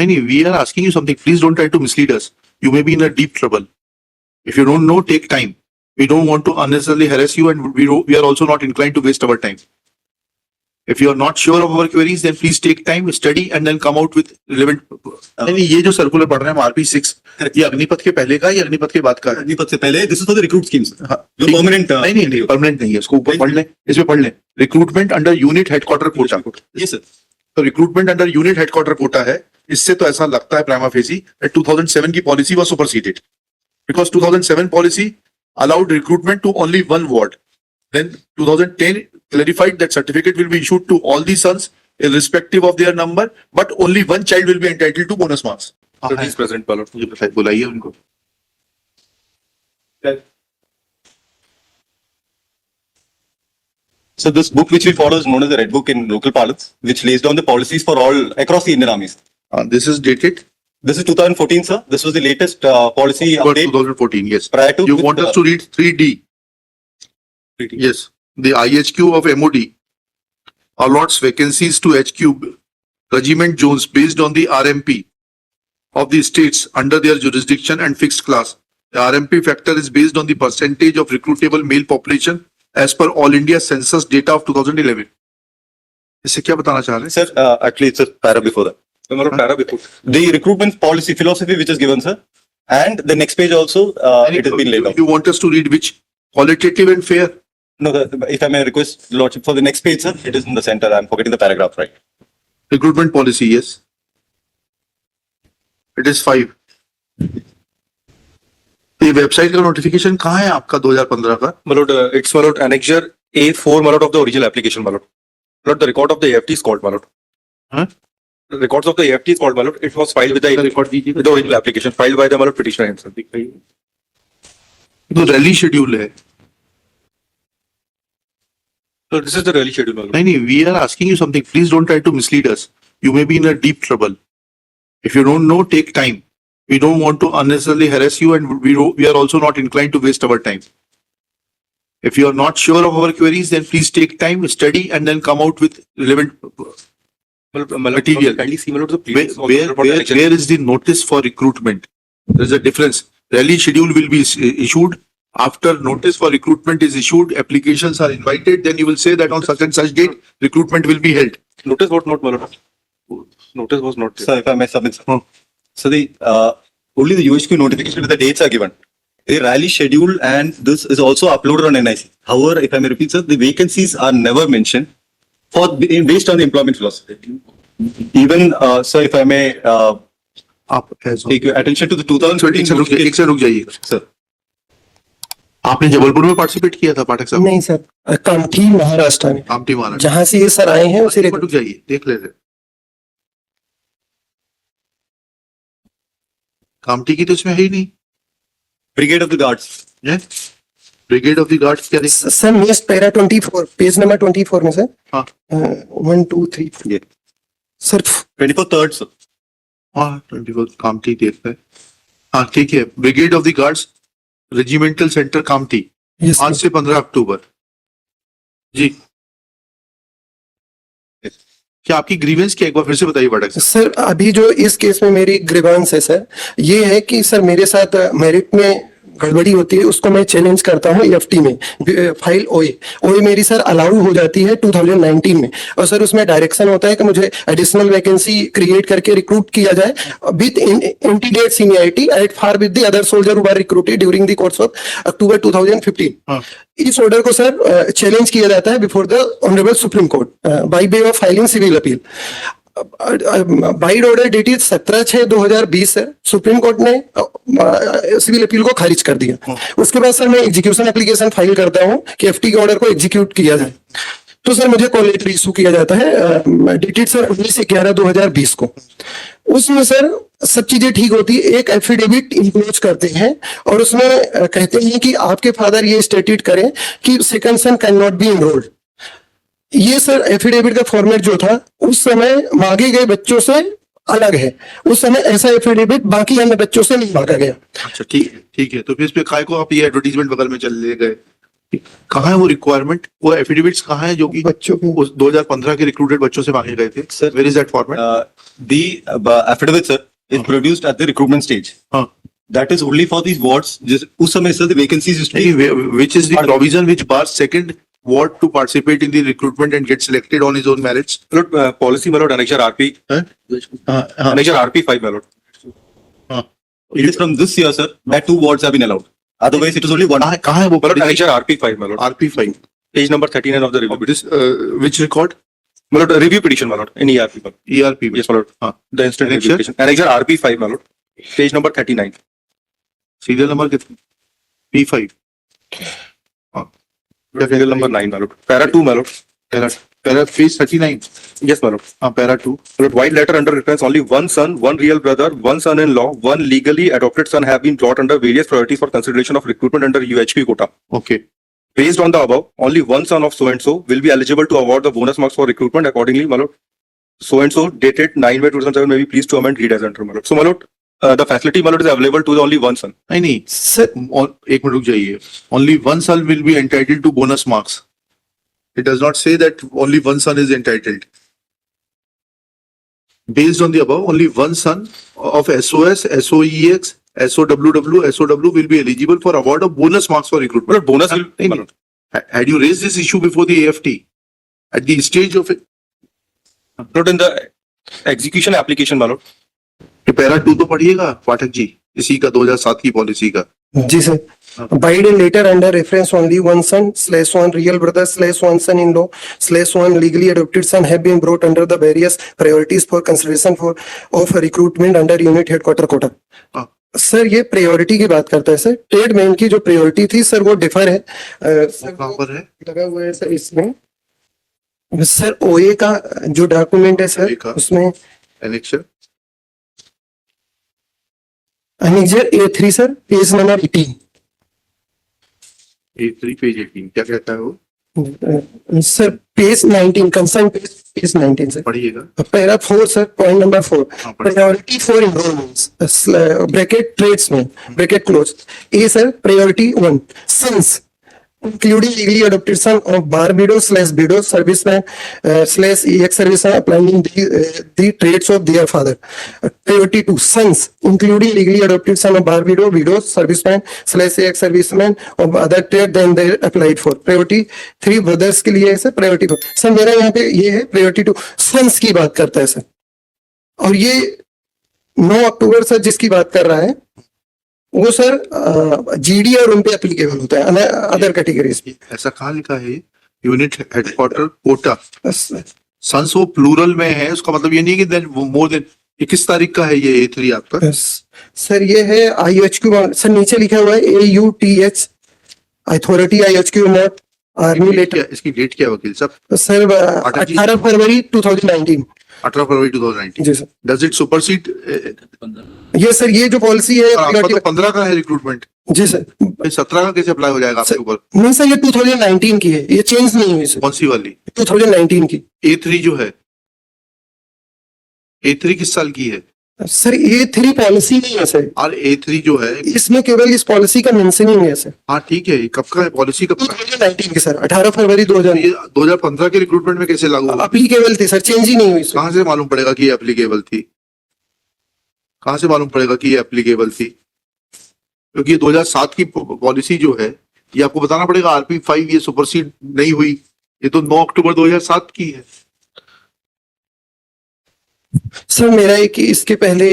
नहीं, we are asking you something. Please don't try to mislead us. You may be in a deep trouble. If you don't know, take time. We don't want to unnecessarily harass you, and we are also not inclined to waste our time. If you are not sure of our queries, then please take time, study, and then come out with relevant. नहीं, ये जो circular पढ़ रहे हैं RP 6, ये अग्निपथ के पहले का या अग्निपथ के बाद का है? अग्निपथ से पहले, this is for the recruit schemes जो परमानेंट। नहीं, परमानेंट नहीं है, इसको ऊपर पढ़ लें, इसमें पढ़ लें। Recruitment under unit headquarter quota. ये सर, तो recruitment under unit headquarter quota है। इससे तो ऐसा लगता है प्राइमा फेसी 2007 की policy was superseded, because 2007 policy allowed recruitment to only one ward. Then 2010 clarified that certificate will be issued to all the sons irrespective of their number, but only one child will be entitled to bonus marks. So he's present, Ballot. मुझे बुलाइए उनको। so this book which we follow is known as the Red Book in local parlance, which lays down the policies for all across the Indian armies. This is dated This is 2014, sir. This was the latest policy for update 2014. Yes. prior to. You want us to read 3D? Yes. The IHQ of MOD allots vacancies to HQ regiment zones based on the RMP of the states under their jurisdiction and fixed class. The RMP factor is based on the percentage of recruitable male population as per All India Census data of 2011. इससे क्या बताना चाह रहे हैं? Sir, actually it's a para before that. The recruitment policy philosophy which is given, sir, and the next page also it has been laid out. You want us to read which? Qualitative and fair? No, if I may request Lordship for the next page, sir, it is in the center. I'm forgetting the paragraph, right? Recruitment policy, yes. It is 5. ये website का notification कहाँ है आपका 2015 का? Ballot, it's Ballot annexure A4 Ballot of the original application Ballot. Ballot, the record of the AFT is called Ballot. Huh? The records of the AFT is called Ballot. It was filed with the record दीजिए। with the original application filed by the Ballot petitioner himself. तो rally schedule है। So this is the rally schedule Ballot. नहीं, we are asking you something. Please don't try to mislead us. You may be in a deep trouble. If you don't know, take time. We don't want to unnecessarily harass you, and we are also not inclined to waste our time. If you are not sure of our queries, then please take time, study, and then come out with relevant material. Kindly see Ballot, the previous Where is the notice for recruitment? There is a difference. Rally schedule will be issued after notice for recruitment is issued. Applications are invited. Then you will say that on such and such date recruitment will be held. Notice was not Ballot. Notice was not. Sir, if I may submit, sir. So the only the UHQ notification with the dates are given. The rally schedule and this is also uploaded on NIC. However, if I may repeat, sir, the vacancies are never mentioned for based on the employment philosophy. Even, sir, if I may take your attention to the 2013 एक से रुक जाइए sir. आपने जबलपुर में participate किया था पाठक साहब? नहीं सर, कामठी महाराष्ट्र में, कामठी महाराष्ट्र। जहाँ से ये सर आए हैं उसी रुक जाइए, देख लेते। कामठी की तो इसमें है ही नहीं। Brigade of the Guards. Brigade of the guards क्या देख? Sir next para 24 page number 24 में सर। हाँ 1 2 3 ये सर 24 sir. हाँ 24 कामठी देखता है। हाँ ठीक है, brigade of the guards regimental centre Kamthi yes आज से 15 अक्टूबर। जी क्या आपकी ग्रीवेंस क्या, एक बार फिर से बताइए पाठक साहब। सर अभी जो इस केस में मेरी ग्रीवांस है सर, ये है कि सर मेरे साथ मेरिट में गड़बड़ी होती है, उसको मैं चैलेंज करता हूँ एफटी में, फाइल ओए मेरी सर अलाउ हो जाती है 2019 में, और सर उसमें डायरेक्शन होता है कि मुझे एडिशनल वैकेंसी क्रिएट करके रिक्रूट किया जाए with integrate seniority at par with the other soldier who were recruited during the course of October 2015। इस ऑर्डर को सर चैलेंज किया जाता है before the honourable Supreme Court by way of filing civil appeal. Vide order dated 17/6/2020 से Supreme Court ने civil appeal को खारिज कर दिया। उसके बाद सर मैं एग्जीक्यूशन एप्लीकेशन फाइल करता हूं कि एफटी के ऑर्डर को एग्जीक्यूट किया जाए, तो सर मुझे कॉल लेटर इशू किया जाता है डेटेड सर 19/11/2020 को। उसमें सर सब चीजें ठीक होती है, एक एफिडेविट इंक्लोज करते हैं और उसमें कहते हैं कि आपके फादर ये स्टेटेड करें कि second son can not be enrolled. ये सर एफिडेविट का फॉर्मेट जो था उस समय मांगे गए बच्चों से अलग है, उस समय ऐसा एफिडेविट बाकी अन्य बच्चों से नहीं मांगा गया। अच्छा ठीक है, तो फिर इस पे काय को आप ये एडवर्टीजमेंट बगल में चल ले गए? कहाँ है वो रिक्वायरमेंट, वो एफिडेविट्स कहाँ है जो कि बच्चों को उस 2015 के रिक्रूटेड बच्चों से मांगे गए थे? Sir, where is that format? The affidavit, sir, is produced at the recruitment stage. हाँ, That is only for these wards. Just उस समय sir, the vacancies used to be. which is the provision which bars second ward to participate in the recruitment and get selected on his own merits? My lord, policy, my lord, annexure RP, हाँ, हाँ, annexure RP 5, my lord. हाँ. It is from this year, sir, that 2 wards have been allowed. Otherwise, it was only one. कहाँ है वो? My lord, annexure RP 5, my lord. RP5. Page number 39 of the review petition. This which record? My lord, review petition, my lord, in ERP, my lord. ERP. Yes, my lord. हाँ. The instant review Annexure? petition. Annexure RP 5, my lord. Page number 39. Serial number कितना? P5. हाँ. Serial number 9, my lord. Para 2, my lord. Para page 39. Yes, my lord. हाँ, para 2. My lord, white letter under reference, only one son, one real brother, one son-in-law, one legally adopted son have been brought under various priorities for consideration of recruitment under UHP quota. Okay. Based on the above, only one son of so-and-so will be eligible to award the bonus marks for recruitment accordingly, my lord. So-and-so dated 9 May 2007 may be pleased to amend read as enter, my lord. So, my lord, the facility, my lord, is available to the only one son. नहीं नहीं, sir और एक minute रुक जाइए. Only one son will be entitled to bonus marks. It does not say that only one son is entitled. Based on the above, only one son of SOS, SOEX, SOWW, SOW will be eligible for award of bonus marks for My recruitment. lord, bonus will, नहीं, my नहीं. lord. Had you raised this issue before the AFT at the stage of it? Not in the execution application, my lord. Para 2 तो पढ़िएगा पाठक जी, इसी का 2007 की policy का. जी sir Bide later under reference only one son slash one real brother slash one son-in-law slash one legally adopted son have been brought under the various priorities for consideration for of recruitment under unit headquarter quota. हाँ. Sir ये priority की बात करता है sir. Trade man की जो priority थी sir वो डिफर है. सर कहाँ पर है? लगा हुआ है सर इसमें. सर ओए का जो डॉक्यूमेंट है OA सर का? उसमें Annexure? Annexure A3 sir page number 18. A3 page 18 क्या कहता है वो? Sir page 19 concern page 19 sir. पढ़िएगा. पैरा 4 सर पॉइंट नंबर 4 हाँ, पढ़िए. Priority for enrolments bracket trades में bracket close. A sir priority 1 sons including legally adopted son of bar widow slash widow serviceman slash ex serviceman applying the traits of their father. Priority 2 sons including legally adopted son of bar widow serviceman slash ex serviceman of other trade than they applied for. Priority 3 brothers के लिए है sir. Priority 2 sir मेरा यहाँ पे ये है priority 2 sons की बात करता है सर. और ये 9 अक्टूबर सर जिसकी बात कर रहा है वो सर जीडी और उन पे एप्लीकेबल होता है अदर कैटेगरीज पे. ऐसा कहाँ लिखा है? Unit headquarter quota. सन्स वो प्लूरल में है, उसका मतलब ये नहीं कि देन मोर देन. 21 तारीख का है ये A3 आपका? सर ये है IHQ सर नीचे लिखा हुआ है AUTH authority IHQ not army letter. इसकी डेट क्या है वकील साहब? सर 18 फरवरी 2019. 18 फरवरी 2019. जी सर. Does it supersede? ये सर ये जो पॉलिसी है आपका तो 15 का है रिक्रूटमेंट. जी सर. 17 का कैसे अप्लाई हो जाएगा आपके ऊपर? नहीं सर ये 2019 की है, ये चेंज नहीं हुई सर. कौन सी वाली? 2019 की. A3 जो है, A3 किस साल की है? सर A3 पॉलिसी नहीं है सर, और A3 जो है, इसमें केवल इस पॉलिसी का मेंशनिंग है सर. हाँ ठीक है, कब का है पॉलिसी? कब का है? 2019 की सर 18 फरवरी 2000 ये 2015 के रिक्रूटमेंट में कैसे लागू हुआ? अप्लीकेबल थी सर, चेंज ही नहीं हुई सर. कहाँ से मालूम पड़ेगा कि ये एप्लीकेबल थी? कहाँ से मालूम पड़ेगा कि ये एप्लीकेबल थी? क्योंकि ये 2007 की पॉलिसी जो है, ये आपको बताना पड़ेगा. RP5 ये सुपरसीड नहीं हुई, ये तो 9 अक्टूबर 2007 की है. सर मेरा एक इसके पहले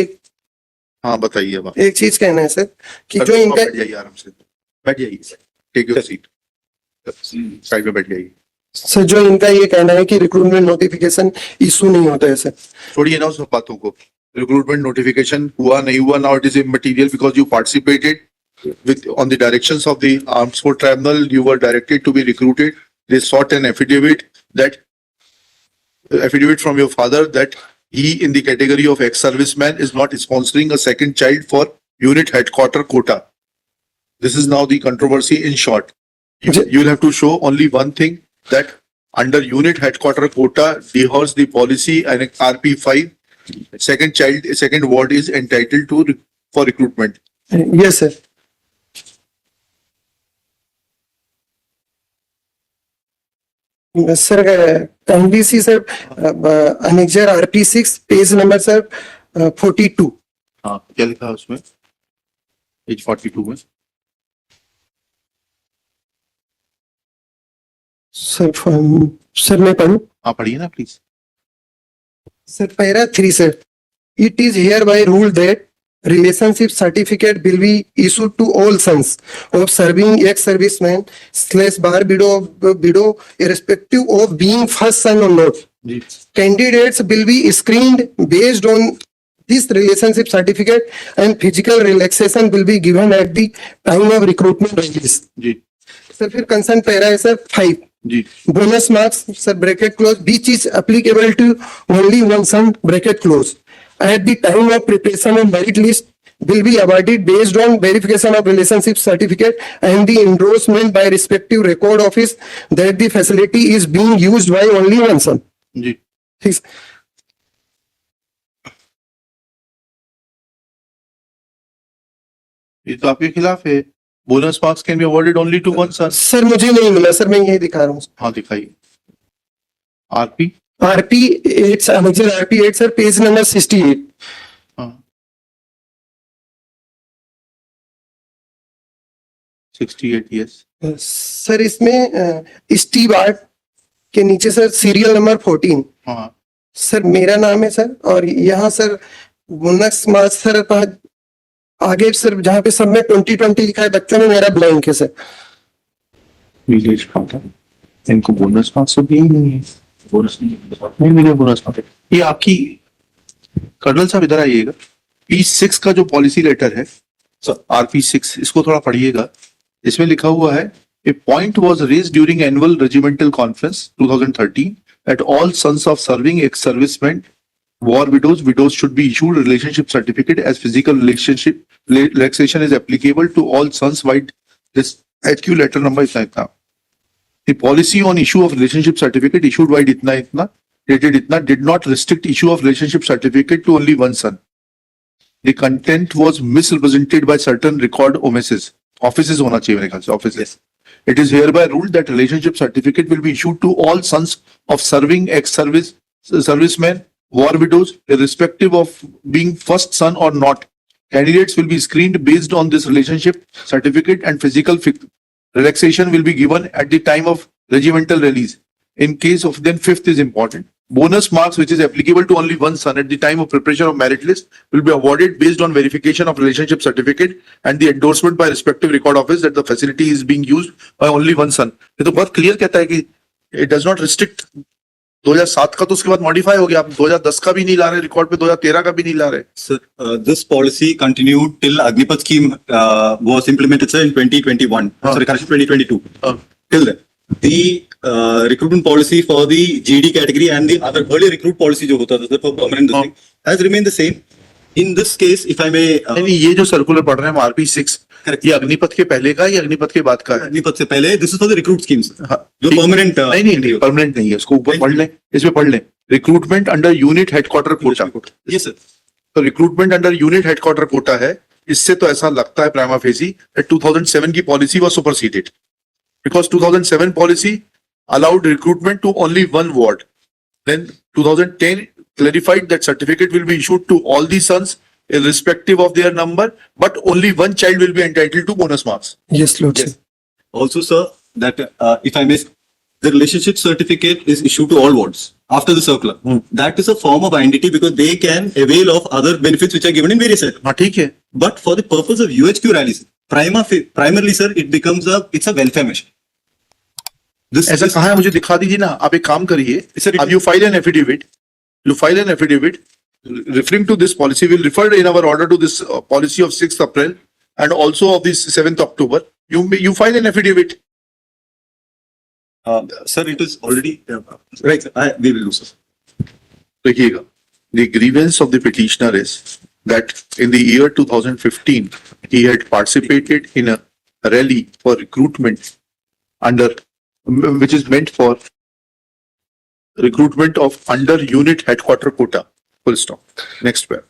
हाँ बताइए. अब आप एक चीज कहना है सर कि जो इनका बैठ जाइए, आराम से बैठ जाइए. टेक योर सीट, साइड में बैठ जाइए. सर जो इनका ये कहना है कि रिक्रूटमेंट नोटिफिकेशन इशू नहीं होता है सर. छोड़िए ना उस बातों को. रिक्रूटमेंट नोटिफिकेशन हुआ नहीं हुआ, now it is immaterial because you participated with on the directions of the Armed Forces Tribunal. You were directed to be recruited. They sought an affidavit from your father that he, in the category of ex-serviceman, is not sponsoring a second child for unit headquarter quota. This is now the controversy in short. You will have to show only one thing, that under unit headquarter quota adheres the policy and RP5, second ward is entitled to for recruitment. Yes sir. Sir, kindly see, sir, annexure RP6, page number, sir, 42. हाँ, क्या लिखा है उसमें? Page 42 में. Sir, sir, मैं पढ़ूं? हाँ, पढ़िए ना please. Sir, para 3, sir. It is hereby ruled that relationship certificate will be issued to all sons of serving ex-servicemen / bar widow irrespective of being first son or not. जी. Candidates will be screened based on this relationship certificate and physical relaxation will be given at the time of recruitment release. जी. Sir, फिर concern para है sir 5. जी. Bonus marks, sir, bracket close, which is applicable to only one son, bracket close. At the time of preparation of merit list will be awarded based on verification of relationship certificate and the endorsement by respective record office that the facility is being used by only one son. जी. ठीक है। ये तो आपके खिलाफ है. Bonus marks can be awarded only to one son. Sir मुझे नहीं मिला सर, मैं यही दिखा रहा हूँ। हाँ, दिखाइए. RP. RP 8, annexure RP 8 sir, page number 68। हाँ. 68, यस. सर इसमें स्टीव आर्ट के नीचे सर सीरियल नंबर 14 हाँ. सर मेरा नाम है सर, और यहाँ सर बोनस मार्क्स सर आगे सर जहाँ पे सब में 2020 लिखा है, बच्चों में मेरा ब्लैंक है सर। विलेज खाता इनको बोनस मार्क्स तो दिए ही नहीं है. बोनस नहीं मिले बोनस मार्क्स. ये आपकी कर्नल साहब इधर आइएगा. P6 का जो पॉलिसी लेटर है, RP6, इसको थोड़ा पढ़िएगा. इसमें लिखा हुआ है, a point was raised during annual regimental conference 2013 that all sons of serving ex-servicemen, war widows should be issued relationship certificate as physical relaxation is applicable to all sons by this HQ letter number इतना. The policy on issue of relationship certificate issued by itna dated itna did not restrict issue of relationship certificate to only one son. The content was misrepresented by certain record omissions. Offices होना चाहिए मेरे ख्याल से, offices. It is hereby ruled that relationship certificate will be issued to all sons of serving ex-servicemen, war widows, irrespective of being first son or not. Candidates will be screened based on this relationship certificate and physical relaxation will be given at the time of regimental release. In case of then fifth is important. Bonus marks which is applicable to only one son at the time of preparation of merit list will be awarded based on verification of relationship certificate and the endorsement by respective record office that the facility is being used by only one son. ये तो बहुत clear कहता है कि it does not restrict. 2007 का तो उसके बाद मॉडिफाई हो गया, आप 2010 का भी नहीं ला रहे रिकॉर्ड पे, 2013 का भी नहीं ला रहे. Sir, this policy continued till Agnipath scheme was implemented, sir, in 2021. Sorry, correction, 2022. Till then, the recruitment policy for the GD category and the other earlier recruit policy जो होता था sir, for permanent this thing, has remained the same. In this case, if I may, नहीं, ये जो circular पढ़ रहे हैं हम RP6, ये अग्निपथ के पहले का या अग्निपथ के बाद का है? Agnipath से पहले, this is for the recruit schemes, हाँ, जो permanent. नहीं परमानेंट नहीं है, उसको ऊपर पढ़ लें, इसमें पढ़ लें. Recruitment under unit headquarter quota. Yes, sir. तो recruitment under unit headquarter quota है. इससे तो ऐसा लगता है प्राइमा फेसी 2007 की policy was superseded because 2007 policy allowed recruitment to only one ward. Then 2010 clarified that certificate will be issued to all the sons irrespective of their number, but only one child will be entitled to bonus marks. Yes, Lord. Yes. Also, sir, that if I may, the relationship certificate is issued to all wards after the circular. That is a form of identity because they can avail of other benefits which are given in various areas. हाँ, ठीक है. But for the purpose of UHQ rallies, primarily, sir, it becomes it's a welfare measure. ऐसा कहा है, मुझे दिखा दीजिए ना. आप एक काम करिए, अब you file an affidavit. You file an affidavit referring to this policy. We'll refer in our order to this policy of 6th April and also of this 7th October. You file an affidavit. Sir, it is already right. Sir, we will do so. देखिएगा, the grievance of the petitioner is that in the year 2015 he had participated in a rally for recruitment under which is meant for recruitment of under unit headquarter quota. Full stop. Next pair.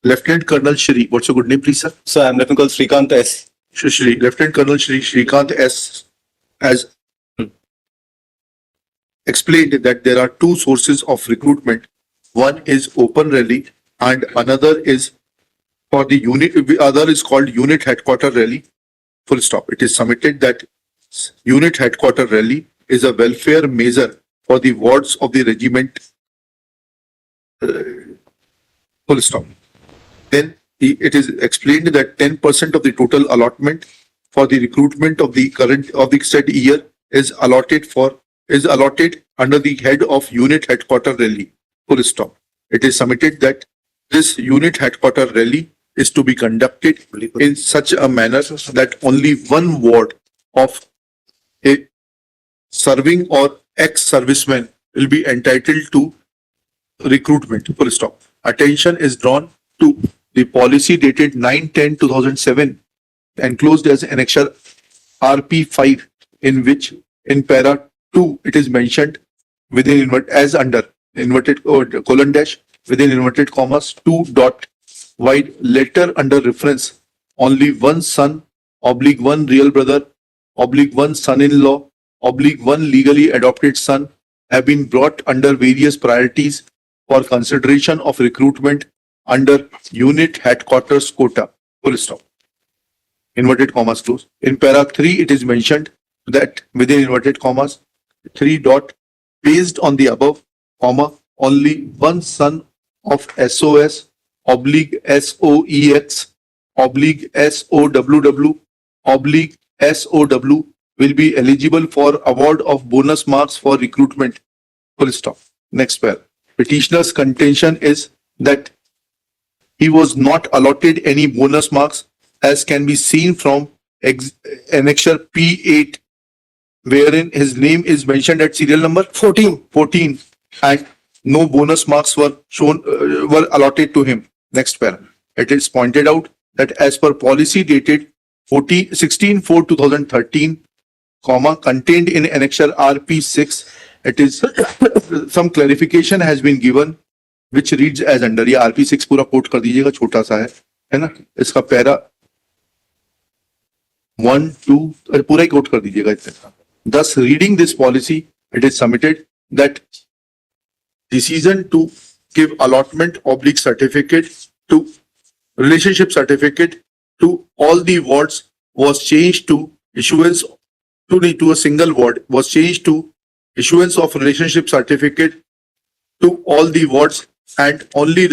Lieutenant Colonel Shri. What's your good name, please, sir? So I'm Lieutenant Colonel Srikanth S. Shri. Lieutenant Colonel Srikanth S. As explained that there are two sources of recruitment. One is open rally and another is for the unit, the other is called unit headquarter rally. Full stop. It is submitted that unit headquarter rally is a welfare measure for the wards of the regiment. Full stop. Then it is explained that 10% of the total allotment for the recruitment of the said year is allotted under the head of unit headquarter rally. Full stop. It is submitted that this unit headquarter rally is to be conducted in such a manner that only one ward of a serving or ex-serviceman will be entitled to recruitment. Full stop. Attention is drawn to the policy dated 9/10/2007 enclosed as annexure RP5, in which in para 2 it is mentioned within as under inverted colon dash within inverted commas 2 dot wide letter under reference only one son oblique one real brother oblique one son-in-law oblique one legally adopted son have been brought under various priorities for consideration of recruitment under unit headquarters quota. Full stop. Inverted commas close. In para 3, it is mentioned that within inverted commas 3 dot based on the above comma only one son of SOS oblique SOEX oblique SOWW oblique SOW will be eligible for award of bonus marks for recruitment. Full stop. Next pair. Petitioner's contention is that he was not allotted any bonus marks as can be seen from annexure P8, wherein his name is mentioned at serial number 14 and no bonus marks were allotted to him. Next pair. It is pointed out that as per policy dated 16/4/2013, contained in annexure RP6, it is some clarification has been given which reads as under. ये RP6 पूरा coat कर दीजिएगा, छोटा सा है ना, इसका para 1, 2 पूरा ही कोट कर दीजिएगा इतना. Thus, reading this policy, it is submitted that decision to give allotment oblique certificate to relationship certificate to all the wards was changed to issuance to a single ward was changed to issuance of relationship certificate to all the wards, and only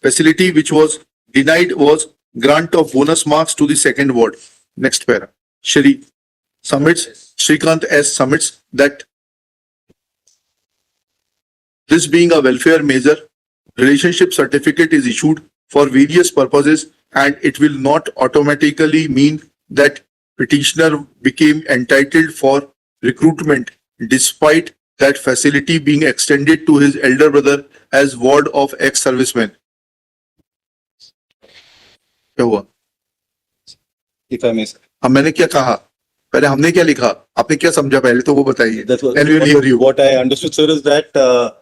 facility which was denied was grant of bonus marks to the second ward. Next para. Shrikant S submits that this being a welfare measure, relationship certificate is issued for various purposes and it will not automatically mean that petitioner became entitled for recruitment despite that facility being extended to his elder brother as ward of ex-serviceman. क्या हुआ? If I may, sir. अब मैंने क्या कहा? पहले हमने क्या लिखा? आपने क्या समझा पहले तो वो बताइए. That was And we will hear you. what I understood, sir, is that the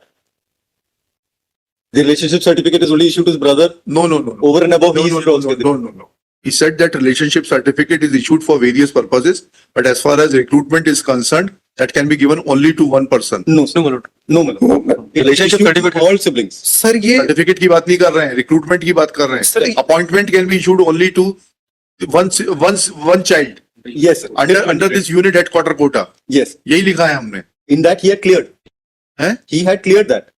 relationship certificate is only issued to his brother. No. Over and above, No, he no, is no, also no. He said that relationship certificate is issued for various purposes, but as far as recruitment is concerned, that can be given only to one person. No, sir. No. Relationship certificate to all siblings. Sir ये Certificate की बात नहीं कर रहे हैं, recruitment की बात कर रहे Sir, हैं. Appointment can be issued only to one child Yes, sir. under this unit headquarter quota. Yes. यही लिखा है हमने. In that he had cleared. हैं? He had cleared that.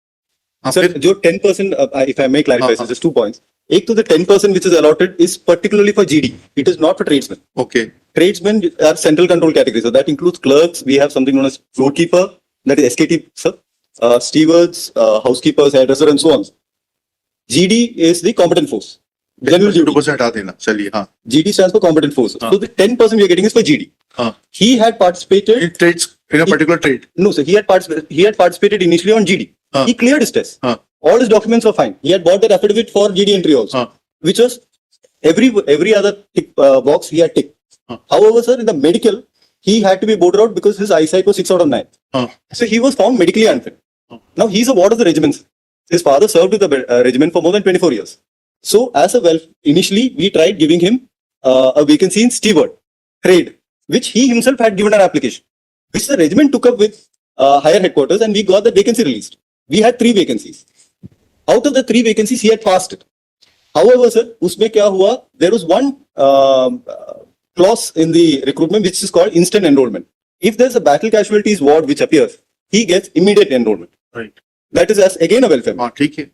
हाँ, Sir, फिर? जो 10%, if I may clarify, हाँ. just 2 points. एक तो the 10% which is allotted is particularly for GD. It is not for tradesmen. Okay. Tradesmen are central control category. So that includes clerks. We have something known as floorkeeper, that is SKT, sir. Stewards, housekeepers, hairdresser, and so on. GD is the competent force. General duty. 2% हटा देना. चलिए हाँ. GD stands for competent force. हाँ. So the 10% we are getting is for GD. हाँ. He had participated. In trades, in a particular trade. No, sir. He had participated initially on GD. हाँ. He cleared his test. हाँ. All his documents were fine. He had bought that affidavit for GD entry also, हाँ. which was every other tick, box he had ticked. हाँ. However, sir, in the medical, he had to be boarded out because his eyesight was 6 out of 9. हाँ. So he was found medically unfit. हाँ. Now he's a ward of the regiment. His father served with the regiment for more than 24 years. So initially we tried giving him a vacancy in steward trade, which he himself had given an application, which the regiment took up with higher headquarters and we got the vacancy released. We had 3 vacancies. Out of the 3 vacancies, he had passed it. However, sir, usme kya hua? There was one clause in the recruitment which is called instant enrollment. If there's a battle casualties ward which appears, he gets immediate enrollment. Right. That is as again a welfare. हाँ ठीक है.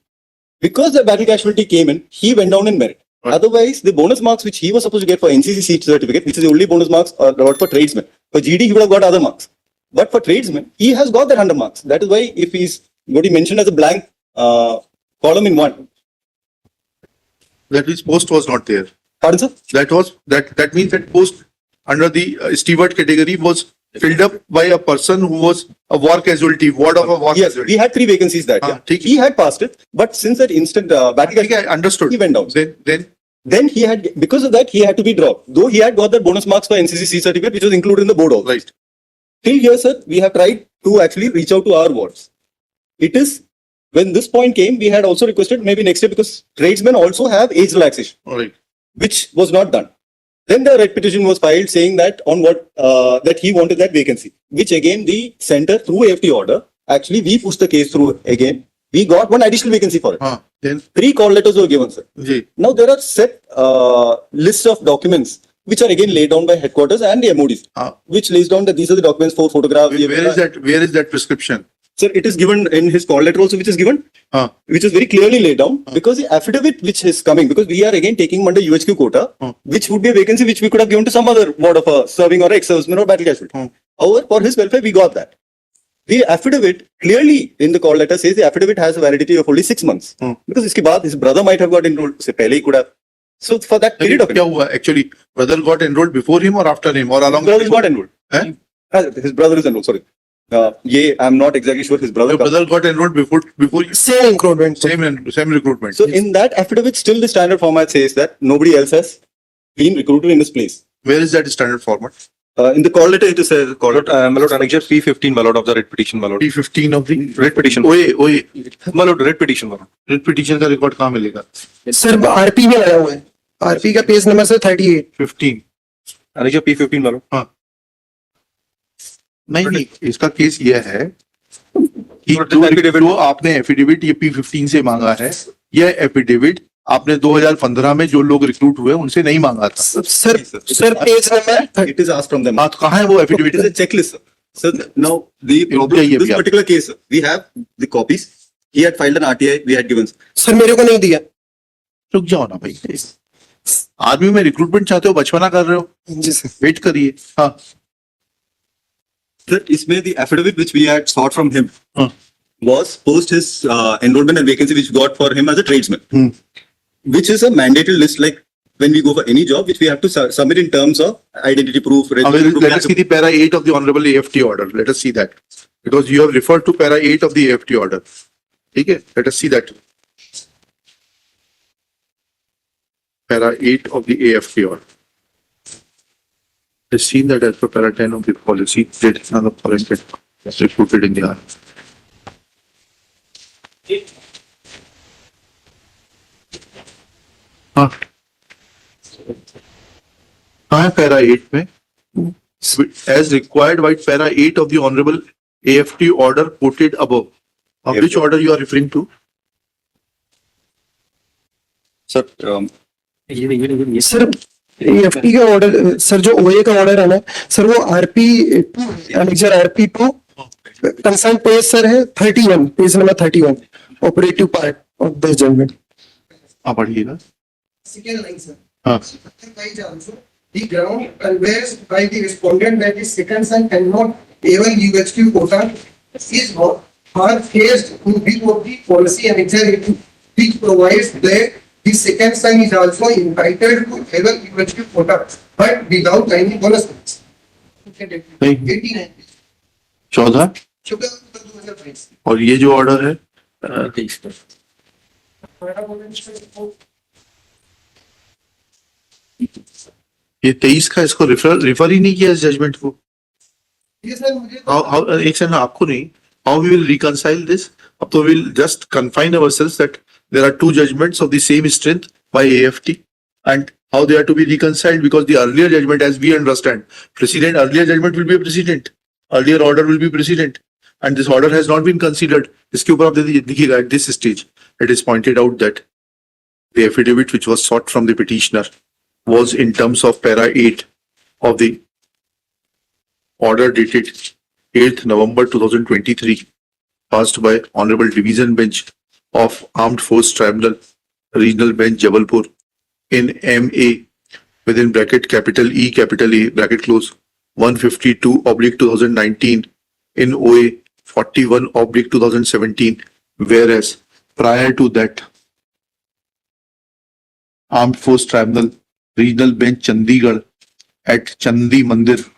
Because the battle casualty came in, he went down in merit. Right. Otherwise, the bonus marks which he was supposed to get for NCC seat certificate, which is the only bonus marks allowed for tradesmen. For GD, he would have got other marks. But for tradesmen, he has got that 100 marks. That is why if he's what he mentioned as a blank column in one. That means post was not there. Pardon, sir? That means that post under the steward category was filled up by a person who was a war casualty, ward of a war Yes, casualty. we had 3 vacancies that year. ठीक है. He had passed it, but since that instant battle ठीक है, understood. he went down. Then Then he had, because of that, he had to be dropped. Though he had got that bonus marks for NCC seat certificate, which was included in the board also. right. Till here, sir, we have tried to actually reach out to our wards. It is, when this point came, we had also requested maybe next year because tradesmen also have age relaxation, All right. which was not done. Then the red petition was filed saying that on what, that he wanted that vacancy, which again the center through AFT order, actually we pushed the case through again. We got one additional vacancy for it. हाँ. Then 3 call letters were given, sir. Ji. Now there are set lists of documents which are again laid down by headquarters and the MODs, हाँ. which lays down that these are the documents for photographs. Where is that prescription? Sir, it is given in his call letter also, which is given, हाँ. which is very clearly laid down because the affidavit which is coming, because we are again taking under UHQ quota, which would be a vacancy which we could have given to some other ward of a serving or ex-serviceman or battle casualty. However, for his welfare, we got that. The affidavit clearly in the call letter says the affidavit has a validity of only 6 months. Because iske baad his brother might have got enrolled. Se pehle he could have. So for that period of क्या हुआ? Actually, brother got enrolled before him or after him or along? brother is not enrolled. Eh? His brother is enrolled. Sorry. Ye I'm not exactly sure. His brother. Your brother got enrolled before you. Same recruitment. Same recruitment. So in that affidavit, still the standard format says that nobody else has been recruited in his place. Where is that standard format? In the call letter, it is call Malot, Malot, Annexure P15, Malot of the red petition, Malot. P15 of the Red petition. ओए Malot, red petition, Malot. Red petition का record कहाँ मिलेगा? Sir RP में आया हुआ है, RP का page number sir 38। 15. Annexure P15, Malot. हाँ. नहीं इसका केस ये है कि जो आपने एफिडेविट ये P15 से मांगा है, यह एफिडेविट आपने 2015 में जो लोग रिक्रूट हुए उनसे नहीं मांगा था. Sir page number It is asked from them. हाँ तो कहाँ है वो It affidavit? is a checklist, sir. So now the problem ये in this भी आप- particular case, sir, we have the copies. He had filed an RTI. We had given. Sir मेरे को नहीं दिया। रुक जाओ ना भाई. आर्मी में रिक्रूटमेंट चाहते हो, बचपना कर रहे हो, जी सर। वेट करिए. हाँ. Sir, इसमें the affidavit which we had sought from him हाँ. was post his enrollment and vacancy which we got for him as a tradesman, which is a mandated list like when we go for any job which we have to submit in terms of identity proof. residence proof, Let us see the para 8 of the honorable AFT order. Let us see that. Because you have referred to para 8 of the AFT order. Okay, let us see that. Para 8 of the AFT order. Let's see that as per para 10 of the policy, did another foreign is recruited in the army. हाँ. कहाँ है para 8 में? As required by para 8 of the honorable AFT order quoted above. Of which order you are referring to? Sir, sir FT का order, sir जो OA का order है ना sir, वो RP annexure RP 2 concern page sir है 31, page number 31, operative part of the judgement. आप पढ़िएगा. Second line, sir. हाँ. The ground conveys by the respondent that the second son cannot even UHQ quota is not are faced in view of the policy and executive which provides that the second son is also entitled to even UHQ quota but without any bonus. नहीं. 89 14 2022। और ये जो order है 23 पर. ये 23 का इसको refer ही नहीं किया इस जजमेंट को. ये सर मुझे एक सेकंड, आपको नहीं. How we will reconcile this? अब तो we'll just confine ourselves that there are two judgments of the same strength by AFT and how they are to be reconciled, because the earlier judgment, as we understand, earlier judgment will be a precedent, earlier order will be precedent, and this order has not been considered. इसके ऊपर आप देखिएगा at this stage it is pointed out that the affidavit which was sought from the petitioner was in terms of para 8 of the order dated 8th November 2023 passed by Honorable Division Bench of Armed Force Tribunal Regional Bench Jabalpur in MA within bracket capital E capital A bracket close 152/2019 in OA 41/2017, whereas prior to that Armed Force Tribunal Regional Bench Chandigarh at Chandi Mandir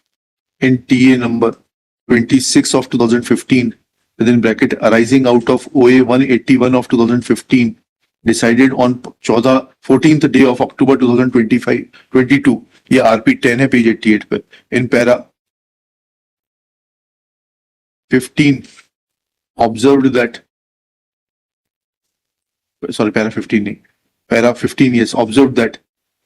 in TA number 26/2015 within bracket arising out of OA 181/2015 decided on 14th day of October 2022. ये RP 10 है page 88 पे. In para 15 observed that, sorry, para 15 नहीं, para 15 yes, observed that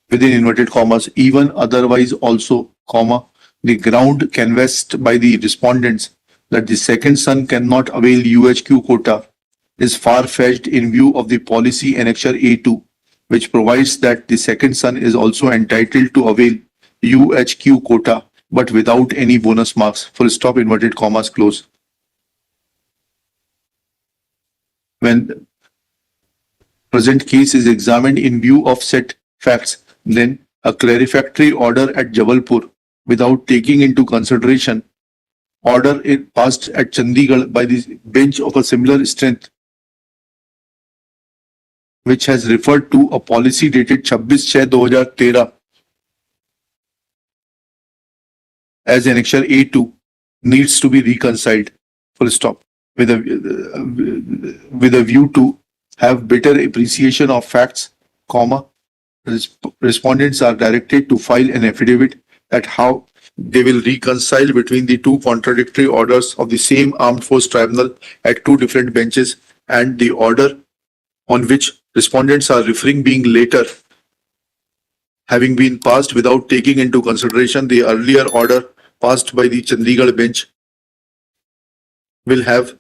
within inverted commas, even otherwise also, comma, the ground canvassed by the respondents that the second son cannot avail UHQ quota is far-fetched in view of the policy annexure A2, which provides that the second son is also entitled to avail UHQ quota, but without any bonus marks. Full stop, inverted commas, close. When present case is examined in view of said facts, then a clarifactory order at Jabalpur without taking into consideration order passed at Chandigarh by the bench of a similar strength, which has referred to a policy dated 26/6/2013 as annexure A2 needs to be reconciled. Full stop. With a view to have better appreciation of facts, comma, respondents are directed to file an affidavit that how they will reconcile between the two contradictory orders of the same armed force tribunal at two different benches, and the order on which respondents are referring being later having been passed without taking into consideration the earlier order passed by the Chandigarh bench will have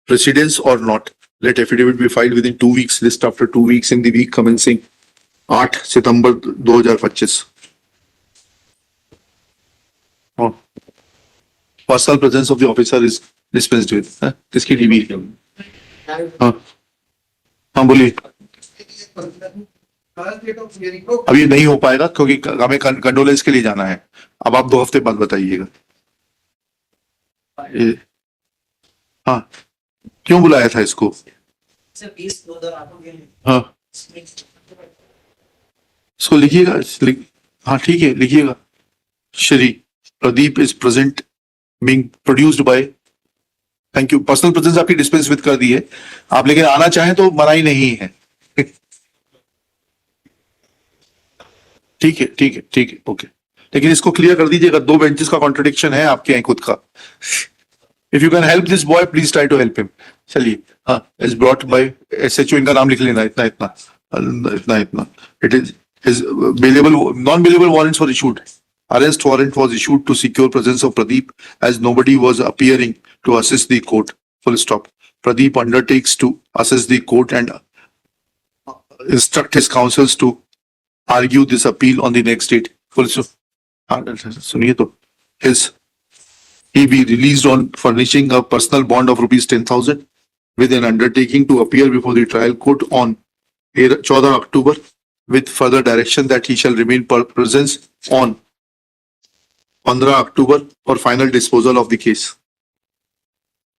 precedence or not. Let affidavit be filed within 2 weeks, list after 2 weeks in the week commencing 8 September 2025. Oh. Personal presence of the officer is dispensed with. किसकी TV? हाँ हाँ बोलिए. अब ये नहीं हो पाएगा क्योंकि हमें कंडोलेंस के लिए जाना है. अब आप 2 हफ्ते बाद बताइएगा. हाँ क्यों बुलाया था इसको? हाँ इसको लिखिएगा. हाँ ठीक है लिखिएगा. Shri Pradeep is present being produced by. Thank you. Personal presence आपकी डिस्पेंस विद कर दी है आप, लेकिन आना चाहें तो मनाही नहीं है. ठीक है ठीक है ठीक है ओके. लेकिन इसको क्लियर कर दीजिएगा. 2 बेंचेस का कॉन्ट्रडिक्शन है आपके यहाँ खुद का. If you can help this boy please try to help him. चलिए. हाँ इज ब्रॉट बाय SHO. इनका नाम लिख लेना. इतना इतना इतना इतना. It is bailable, non-bailable warrants were issued. Arrest warrant was issued to secure presence of Pradeep as nobody was appearing to assist the court. Full stop. Pradeep undertakes to assist the court and instruct his counsels to argue this appeal on the next date. Full stop. सुनिए तो. He be released on furnishing a personal bond of rupees 10,000 with an undertaking to appear before the trial court on 14 October with further direction that he shall remain presence on 15 October for final disposal of the case.